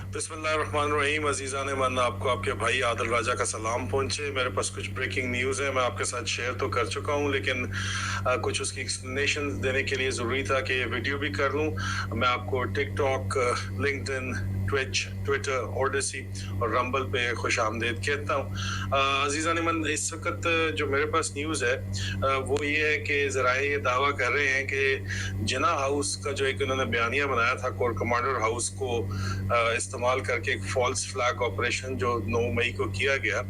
बिस्मिल्लाहिर्रहमानिर्रहीम। अजीज़ान मन, आपको आपके भाई आदिल राजा का सलाम पहुंचे। मेरे पास कुछ ब्रेकिंग न्यूज़ है, मैं आपके साथ शेयर तो कर चुका हूं, लेकिन कुछ उसकी एक्सप्लेनेशन देने के लिए ज़रूरी था कि ये वीडियो भी कर लूं। मैं आपको TikTok, LinkedIn, Twitch, Twitter, Odyssey और रंबल पे खुश आमदेद कहता हूँ। अजीज़ान मन, इस वक्त जो मेरे पास न्यूज़ है वो ये है कि ज़राए ये दावा कर रहे हैं कि जिना हाउस का जो एक उन्होंने बयानिया बनाया था कोर कमांडर हाउस को इस्तेमाल करके, एक फॉल्स फ्लैग ऑपरेशन जो 9 मई को किया गया,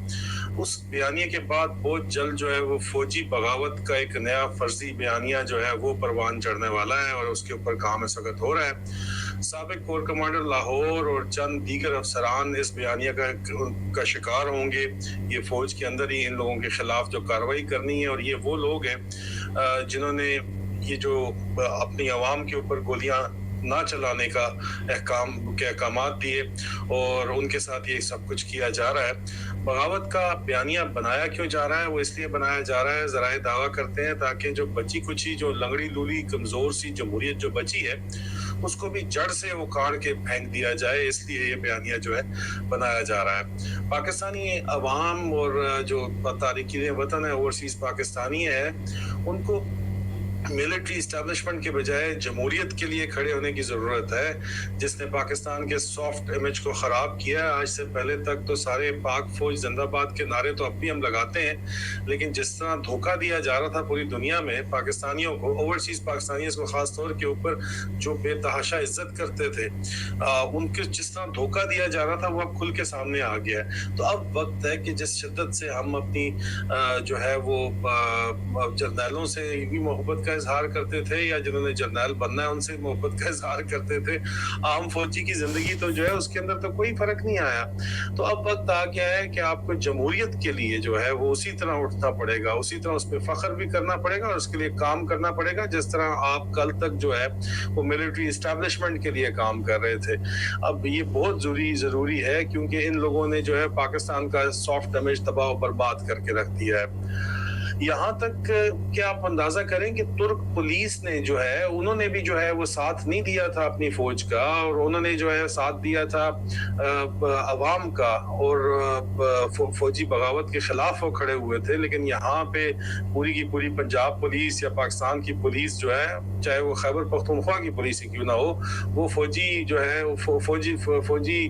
उस बयानिया के बाद बहुत जल्द जो है वो फौजी बगावत का एक नया फर्जी बयानिया जो है वो परवान चढ़ने वाला है और उसके ऊपर काम इस वक्त हो रहा है। साबिक कोर कमांडर लाहौर और चंद दीगर अफसरान इस बयानिया का शिकार होंगे। ये फौज के अंदर ही इन लोगों के खिलाफ जो कार्रवाई करनी है, और ये वो लोग हैं जिन्होंने ये जो अपनी आवाम के ऊपर गोलियां ना चलाने का अहकाम दिए और उनके साथ ये सब कुछ किया जा रहा है। बगावत का बयानिया बनाया क्यों जा रहा है? वो इसलिए बनाया जा रहा है, ज़राए दावा करते हैं, ताकि जो बची कुची, जो लंगड़ी लूली कमज़ोर सी जमहूरियत जो बची है, उसको भी जड़ से उखाड़ के फेंक दिया जाए। इसलिए ये बयानिया जो है बनाया जा रहा है। पाकिस्तानी अवाम और जो तारिकीन वतन है, ओवरसीज पाकिस्तानी है, उनको मिलिट्री इस्टेब्लिशमेंट के बजाय जमहूरियत के लिए खड़े होने की जरूरत है, जिसने पाकिस्तान के सॉफ्ट इमेज को खराब किया है। आज से पहले तक तो सारे पाक फौज जिंदाबाद के नारे तो अब भी हम लगाते हैं, लेकिन जिस तरह धोखा दिया जा रहा था पूरी दुनिया में पाकिस्तानियों को, ओवरसीज पाकिस्तानियों को खास तौर के ऊपर जो बेतहाशा इज्जत करते थे, उनके जिस तरह धोखा दिया जा रहा था वो अब खुल के सामने आ गया है। तो अब वक्त है कि जिस शिद्दत से हम अपनी जो है वो जर्नैलों से भी मोहब्बत का इजहार करते थे, या जिन्होंने जर्नैल बनना है उनसे मोहब्बत का इजहार करते थे, आम फौजी की जिंदगी तो जो है उसके अंदर तो कोई फर्क नहीं आया। तो अब वक्त आ गया है कि आपको जमहूरियत के लिए जो है वो उसी तरह उठना पड़ेगा, उसी तरह उस पर फख्र भी करना पड़ेगा और उसके लिए काम करना पड़ेगा जिस तरह आप कल तक जो है वो मिलिट्री इस्टेब्लिशमेंट के लिए काम कर रहे थे। अब ये बहुत जरूरी है, क्योंकि इन लोगों ने जो है पाकिस्तान का सॉफ्ट इमेज तबाह बर्बाद करके रख दिया है। यहाँ तक कि आप अंदाजा करें कि तुर्क पुलिस ने जो है, उन्होंने भी जो है वो साथ नहीं दिया था अपनी फौज का, और उन्होंने जो है साथ दिया था अवाम का, और फौजी बगावत के खिलाफ वो खड़े हुए थे। लेकिन यहाँ पे पूरी की पूरी पंजाब पुलिस या पाकिस्तान की पुलिस जो है, चाहे वो खैबर पख्तूनख्वा की पुलिस ही क्यों ना हो, वो फौजी जो है फौजी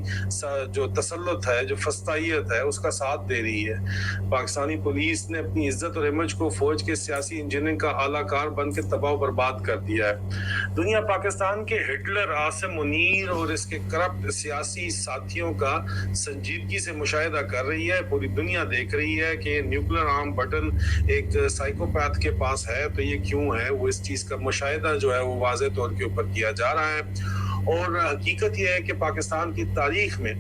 जो तसल्लुत है, जो फस्तायत है, उसका साथ दे रही है। पाकिस्तानी पुलिस ने अपनी इज्जत और इमेज को फौज के सियासी इंजीनियरिंग का आलाकार बन के तबाह बर्बाद कर दिया है। दुनिया पाकिस्तान के हिटलर, आसिम मुनीर और इसके करप्ट सियासी साथियों का संजीदगी से मुशाहिदा कर रही है। पूरी दुनिया देख रही है कि न्यूक्लियर आर्म बटन एक साइकोपैथ के पास है, तो ये क्यों है, वो इस चीज का मुशाहिदा जो है वो वाज़ेह तौर के ऊपर किया जा रहा है। और हकीकत ये है कि पाकिस्तान की तारीख में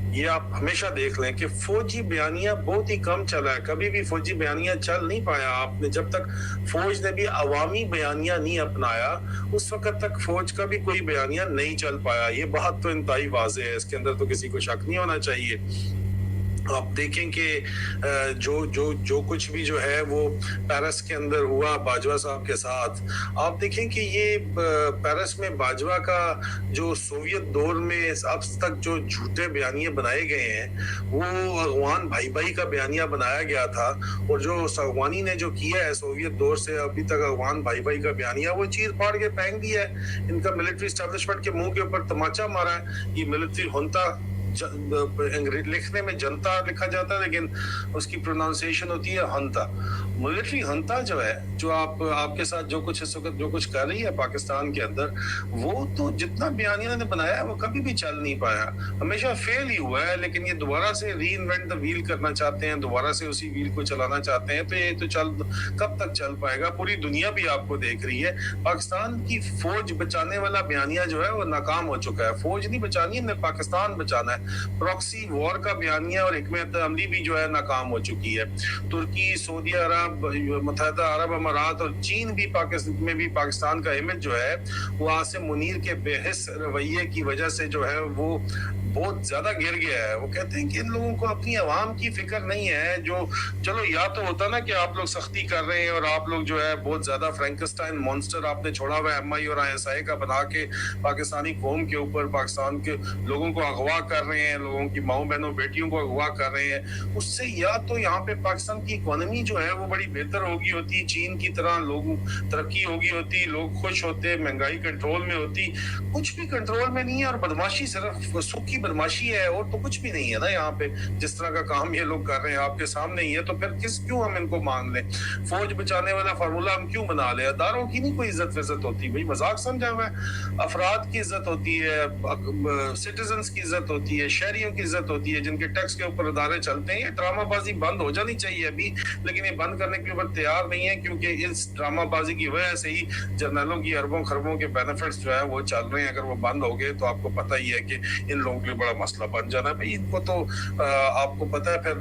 ये आप हमेशा देख लें कि फौजी बयानिया बहुत ही कम चला है। कभी भी फौजी बयानिया चल नहीं पाया। आपने जब तक फौज ने भी अवामी बयानिया नहीं अपनाया, उस वक्त तक फौज का भी कोई बयानिया नहीं चल पाया। ये बात तो इंतहाई वाज़ेह है, इसके अंदर तो किसी को शक नहीं होना चाहिए। आप देखें कि जो कुछ भी जो है वो पेरिस के अंदर हुआ बाजवा साहब के साथ, आप देखें कि ये पेरिस में बाजवा का जो सोवियत दौर में अब तक जो झूठे बयानिए बनाए गए हैं, वो अगवान भाई भाई का बयानिया बनाया गया था, और जो अगवानी ने जो किया है सोवियत दौर से अभी तक अगवान भाई भाई का बयानिया, वो चीर फाड़ के फेंक दिया है। इनका मिलिट्री एस्टेब्लिशमेंट के मुंह के ऊपर तमाचा मारा है। ये मिलिट्री हुंता, लिखने में जनता लिखा जाता है लेकिन उसकी प्रोनाउंसिएशन होती है हंता। मिलिट्री हंता जो है, जो आपके साथ जो कुछ इस वक्त जो कुछ कर रही है पाकिस्तान के अंदर, वो तो जितना बयानिया ने बनाया है वो कभी भी चल नहीं पाया, हमेशा फेल ही हुआ है। लेकिन ये दोबारा से री इन्वेंट द व्हील करना चाहते हैं, दोबारा से उसी व्हील को चलाना चाहते हैं, तो ये तो कब तक चल पाएगा? पूरी दुनिया भी आपको देख रही है। पाकिस्तान की फौज बचाने वाला बयानिया जो है वो नाकाम हो चुका है। फौज नहीं बचानी है, पाकिस्तान बचाना है। प्रॉक्सी वॉर का बयानिया और हिकमत अमली भी जो है नाकाम हो चुकी है। तुर्की, सऊदी अरब, मुत्तहिदा अरब अमारात और चीन भी पाकिस्तान का इमेज जो है वो आसिम मुनीर के बेहिस रवैये की वजह से जो है वो बहुत ज्यादा गिर गया है। वो कहते हैं कि इन लोगों को अपनी आवाम की फिक्र नहीं है। जो चलो या तो होता ना कि आप लोग सख्ती कर रहे हैं और आप लोग जो है बहुत ज्यादा फ्रैंकेस्टाइन मॉन्स्टर आपने छोड़ा हुआ है एमआई और आईएसआई का बना के पाकिस्तानी कौम के ऊपर, पाकिस्तान के लोगों को अगवा कर रहे हैं, लोगों की माओ बहनों बेटियों को अगवा कर रहे हैं। उससे या तो यहाँ पे पाकिस्तान की इकोनॉमी जो है वो बड़ी बेहतर होगी होती, चीन की तरह लोग तरक्की होगी होती, लोग खुश होते, महंगाई कंट्रोल में होती। कुछ भी कंट्रोल में नहीं है और बदमाशी सिर्फ सुख की बदमाशी है और तो कुछ भी नहीं है ना यहाँ पे। जिस तरह का काम ये लोग कर रहे हैं आपके सामने ही है, तो फिर क्यों हम इनको मान लें? फौज बचाने वाला फार्मूला हम क्यों बना ले? अदारों की नहीं कोई इज्जत विज्जत होती, भाई मजाक समझा हुआ है। अफराद की इज्जत होती है, सिटीजन की इज्जत होती है, शहरियों की इज्जत होती है जिनके टैक्स के ऊपर अदारे चलते हैं। ये ड्रामाबाजी बंद हो जानी चाहिए अभी, लेकिन ये बंद करने के ऊपर तैयार नहीं है, क्योंकि इस ड्रामाबाजी की वजह से ही जर्नलों की अरबों खरबों के बेनिफिट्स जो है वो चल रहे हैं। अगर वो बंद हो गए तो आपको पता ही है कि इन लोगों के लिए बड़ा मसला बन जाना है। भाई इनको तो आपको पता है फिर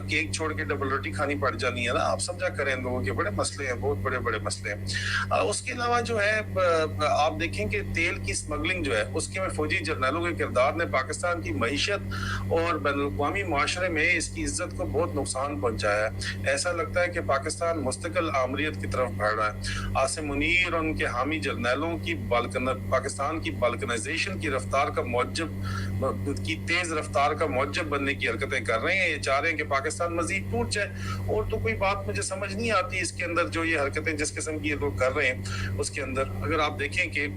केक छोड़ के डबल रोटी खानी पड़ जानी है ना। आप समझा करें, इन लोगों के बड़े मसले हैं, बहुत बड़े बड़े मसले हैं। उसके अलावा जो है आप देखें कि तेल की स्मगलिंग जो है उसके में फौजी जर्नलों के किरदार ने पाकिस्तान की मईशत और बैनुल-अक़वामी माशरे में इसकी इज्जत को बहुत नुकसान पहुंचाया है। ऐसा लगता है कि पाकिस्तान मुस्तकिल आमरीत की तरफ बढ़ रहा है। आसिम मुनीर और उनके हामी जर्नलों की पाकिस्तान की बाल्कनाइजेशन की रफ्तार का मौजब की तेज रफ्तार का मौजब बनने की हरकतें कर रहे हैं। ये चाह रहे हैं कि पाकिस्तान मजीद टूट जाए। और तो कोई बात मुझे समझ नहीं आती इसके अंदर, जो ये हरकतें जिस किस्म की ये लोग कर रहे हैं उसके अंदर। अगर आप देखें कि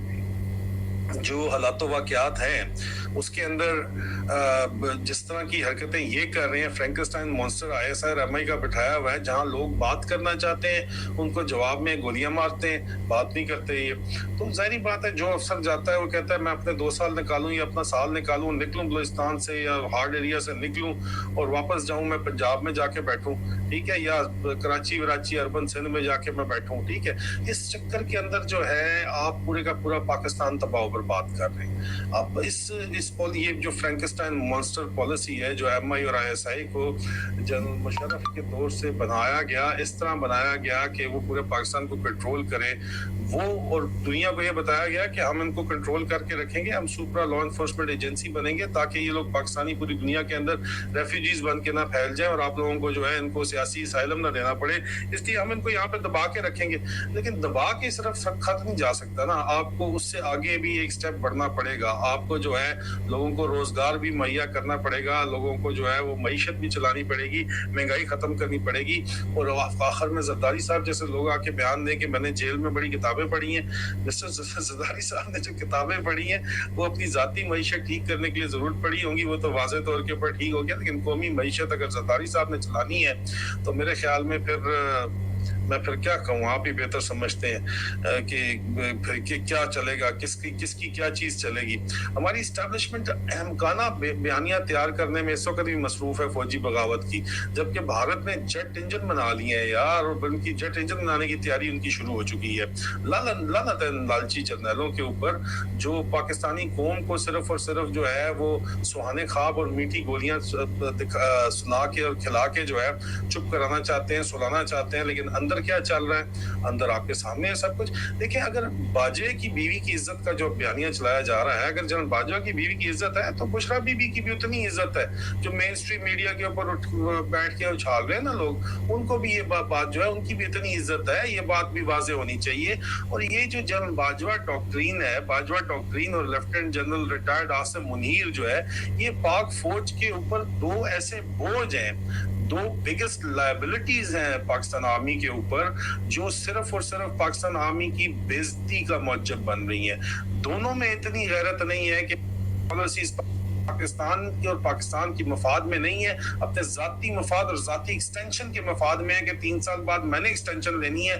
जो हालात वाक़यात हैं उसके अंदर जिस तरह की हरकतें ये कर रहे हैं, फ्रैंकेस्टाइन मॉन्स्टर आईएसआई और एमआई का बिठाया हुआ है, जहां लोग बात करना चाहते हैं उनको जवाब में गोलियां मारते हैं, बात नहीं करते। ये तो जाहिर बात है, जो अफसर जाता है वो कहता है मैं अपने 2 साल निकालूं या अपना साल निकालूं, निकलूं बलूचिस्तान से या हार्ड एरिया से निकलूं और वापस जाऊं मैं पंजाब में जाके बैठूं, ठीक है, या कराची वराची अर्बन सिंध में जाके मैं बैठूं, ठीक है। इस चक्कर के अंदर जो है आप पूरे का पूरा पाकिस्तान तबाह बात कर रहे हैं। अब ये जो फ्रैंकेस्टाइन मॉन्स्टर पॉलिसी है जो एमआई और आईएसआई को जनरल मुशर्रफ के दौर से बनाया गया, इस तरह बनाया गया कि वो पूरे पाकिस्तान को कंट्रोल करे वो, और दुनिया को ये बताया गया कि हम इनको कंट्रोल करके रखेंगे, हम सुपरा लॉ एनफोर्समेंट एजेंसी बनेंगे ताकि ये लोग पाकिस्तानी पूरी दुनिया के अंदर रेफ्यूजीज बन के ना फैल जाए और आप लोगों को जो है इनको सियासी असाइलम ना देना पड़े, इसलिए हम इनको यहाँ पे दबा के रखेंगे। लेकिन दबा के सिर्फ खत्म नहीं जा सकता ना, आपको उससे आगे भी एक स्टेप बढ़ना पड़ेगा। आपको जो है लोगों को रोजगार भी मुहैया करना पड़ेगा, लोगों को जो है वो मईशत भी चलानी पड़ेगी, महंगाई खत्म करनी पड़ेगी। और आखिर में जरदारी साहब जैसे लोग आके बयान दें कि मैंने जेल में बड़ी किताबें पढ़ी हैं, मिस्टर जरदारी साहब ने जो किताबें पढ़ी हैं वो अपनी जाती मईशत ठीक करने के लिए जरूर पढ़ी होंगी, वो तो वाज़ेह तौर के ऊपर ठीक हो गया, लेकिन कौमी मईशत अगर जरदारी साहब ने चलानी है तो मेरे ख्याल में मैं फिर क्या कहूँ, आप ही बेहतर समझते हैं कि क्या चलेगा, किसकी क्या चीज चलेगी। हमारी इस्टेब्लिशमेंट अहमकाना बयानियां तैयार करने में इस वक्त भी मसरूफ है फौजी बगावत की, जबकि भारत ने जेट इंजन बना लिए हैं यार, और उनकी जेट इंजन बनाने की तैयारी उनकी शुरू हो चुकी है। लानत है लालची जर्नलों के ऊपर जो पाकिस्तानी कौम को सिर्फ और सिर्फ जो है वो सुहाने ख्वाब और मीठी गोलियां सुना के और खिला के जो है चुप कराना चाहते हैं, सुलाना चाहते हैं, लेकिन अंदर क्या चल रहा है, अंदर आपके सामने है सब कुछ। देखिए, अगर बाजवा की बीवी की इज्जत का जो बयानिया चलाया जा रहा है, अगर जनरल बाजवा की बीवी की इज्जत है तो बुशरा बीबी की भी उतनी इज्जत है। जो मेन स्ट्रीम मीडिया के ऊपर बैठ के उछाल रहे हैं ना लोग, उनको भी ये बात जो है उनकी भी इतनी इज्जत है, ये बात भी वाजे होनी चाहिए। और ये जो जनरल बाजवा डॉक्ट्रीन है, बाजवा डॉक्ट्रीन और lieutenant general retired Asim Munir जो है, ये पाक फौज के ऊपर 2 ऐसे बोझ हैं, 2 बिगेस्ट लायबिलिटीज हैं पाकिस्तान आर्मी के ऊपर, जो सिर्फ और सिर्फ पाकिस्तान आर्मी की बेइज्जती का मौजब बन रही है। दोनों में इतनी गैरत नहीं है कि पॉलिसीज पाकिस्तान की और पाकिस्तान की मफाद में नहीं है, अपने जाती मफाद और जाती एक्सटेंशन के मफाद में है कि 3 साल बाद मैंने एक्सटेंशन लेनी है।